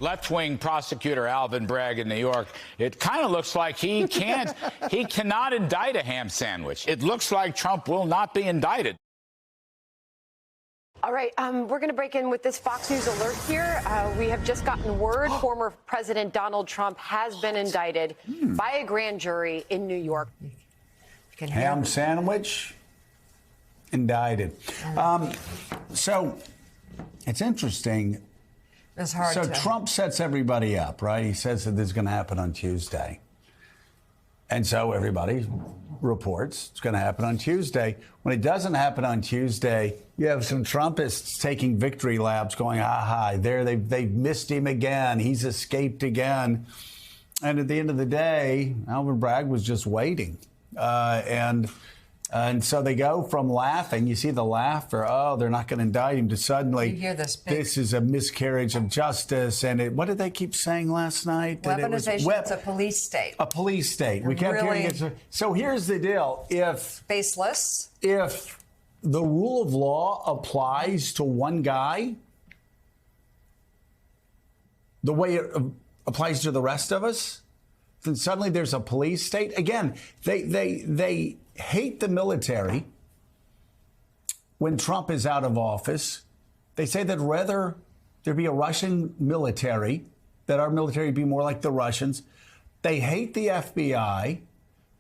left-wing prosecutor Alvin Bragg in New York, it kind of looks like he cannot indict a ham sandwich. It looks like Trump will not be indicted. All right, we're going to break in with this Fox News alert here. We have just gotten word former President Donald Trump has been indicted by a grand jury in New York. Ham sandwich, indicted. So it's interesting. It's hard so Trump sets everybody up, right? He says that this is going to happen on Tuesday. And so everybody reports it's going to happen on Tuesday. When it doesn't happen on Tuesday, you have some Trumpists taking victory laps going, they've missed him again. He's escaped again. And at the end of the day, Alvin Bragg was just waiting. And so they go from laughing, you see the laughter, they're not going to indict him, to suddenly, you hear this is a miscarriage of justice. And what did they keep saying last night? Weaponization, it's a police state. A police state. We kept hearing it. So here's the deal. Faceless. If the rule of law applies to one guy the way it applies to the rest of us, then suddenly there's a police state. Again, they hate the military when Trump is out of office. They say that rather there be a Russian military, that our military be more like the Russians. They hate the FBI.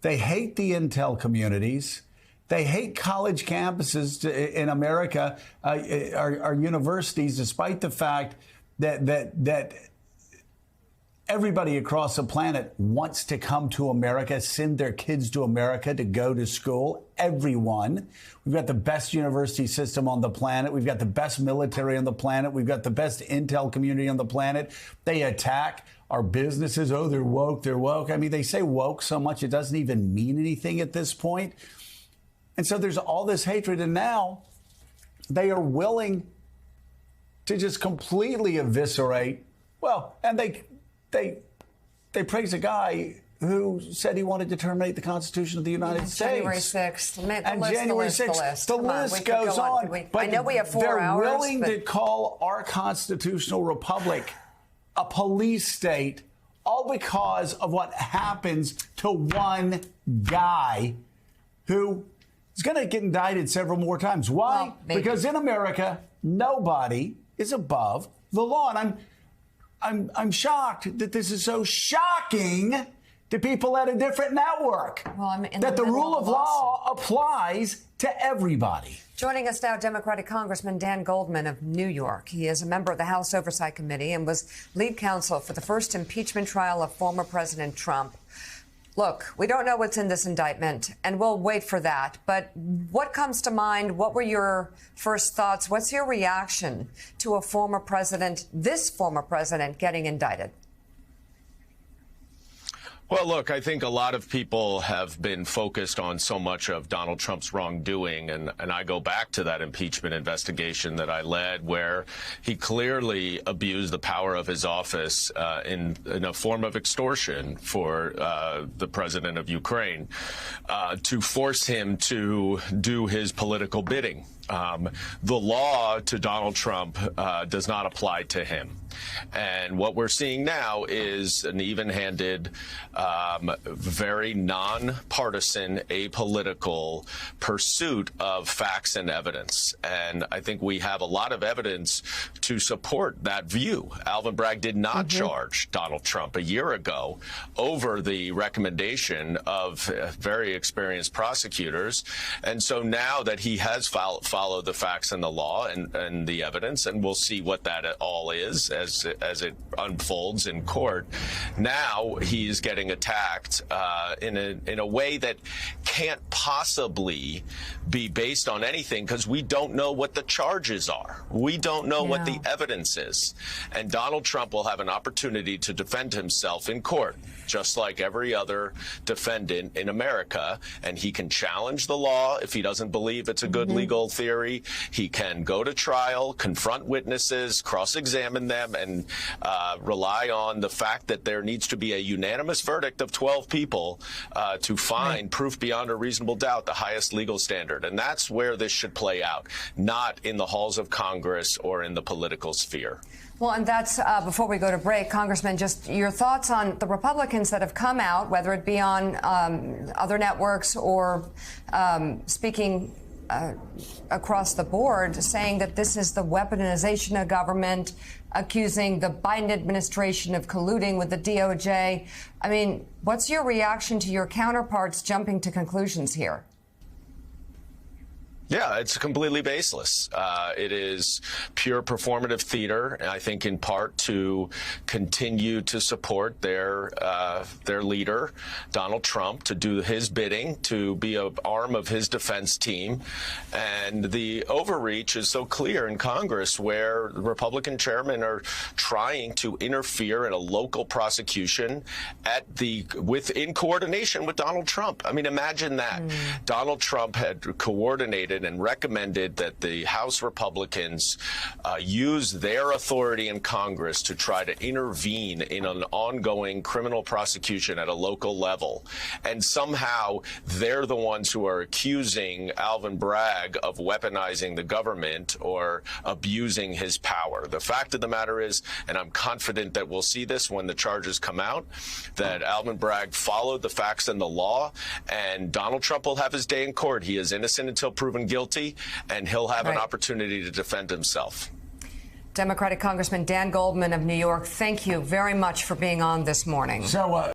They hate the intel communities. They hate college campuses in America, our universities, despite the fact that everybody across the planet wants to come to America, send their kids to America to go to school. Everyone. We've got the best university system on the planet. We've got the best military on the planet. We've got the best intel community on the planet. They attack our businesses. Oh, they're woke. They're woke. I mean, they say woke so much it doesn't even mean anything at this point. And so there's all this hatred. And now they are willing to just completely eviscerate. Well, and they praise a guy who said he wanted to terminate the Constitution of the United States. January 6th. The list goes on. But I know we have 4 hours. They're willing to call our constitutional republic a police state, all because of what happens to one guy who is going to get indicted several more times. Why? Well, because in America, nobody is above the law. And I'm shocked that this is so shocking to people at a different network. That the rule of law applies to everybody. Joining us now, Democratic Congressman Dan Goldman of New York. He is a member of the House Oversight Committee and was lead counsel for the first impeachment trial of former President Trump. Look, we don't know what's in this indictment, and we'll wait for that. But what comes to mind? What were your first thoughts? What's your reaction to this former president, getting indicted? Well, look, I think a lot of people have been focused on so much of Donald Trump's wrongdoing, and I go back to that impeachment investigation that I led, where he clearly abused the power of his office in a form of extortion for the president of Ukraine to force him to do his political bidding. The law to Donald Trump does not apply to him. And what we're seeing now is an even-handed, very nonpartisan, apolitical pursuit of facts and evidence. And I think we have a lot of evidence to support that view. Alvin Bragg did not charge Donald Trump a year ago over the recommendation of very experienced prosecutors. And so now that he has followed the facts and the law and the evidence, and we'll see what that all is as it unfolds in court. Now he's getting attacked in a way that can't possibly be based on anything, because we don't know what the charges are. We don't know what the evidence is. And Donald Trump will have an opportunity to defend himself in court, just like every other defendant in America. And he can challenge the law if he doesn't believe it's a good legal theory. theory. He can go to trial, confront witnesses, cross-examine them, and rely on the fact that there needs to be a unanimous verdict of 12 people to find proof beyond a reasonable doubt, the highest legal standard. And that's where this should play out, not in the halls of Congress or in the political sphere. Well, and that's, before we go to break, Congressman, just your thoughts on the Republicans that have come out, whether it be on other networks or speaking across the board, saying that this is the weaponization of government, accusing the Biden administration of colluding with the DOJ. I mean, what's your reaction to your counterparts jumping to conclusions here? Yeah, it's completely baseless. It is pure performative theater, I think in part to continue to support their leader, Donald Trump, to do his bidding, to be an arm of his defense team. And the overreach is so clear in Congress, where the Republican chairmen are trying to interfere in a local prosecution in coordination with Donald Trump. I mean, imagine that. Donald Trump had coordinated and recommended that the House Republicans use their authority in Congress to try to intervene in an ongoing criminal prosecution at a local level. And somehow they're the ones who are accusing Alvin Bragg of weaponizing the government or abusing his power. The fact of the matter is, and I'm confident that we'll see this when the charges come out, that Alvin Bragg followed the facts and the law, and Donald Trump will have his day in court. He is innocent until proven guilty, and he'll have an opportunity to defend himself. Democratic Congressman Dan Goldman of New York, thank you very much for being on this morning. So,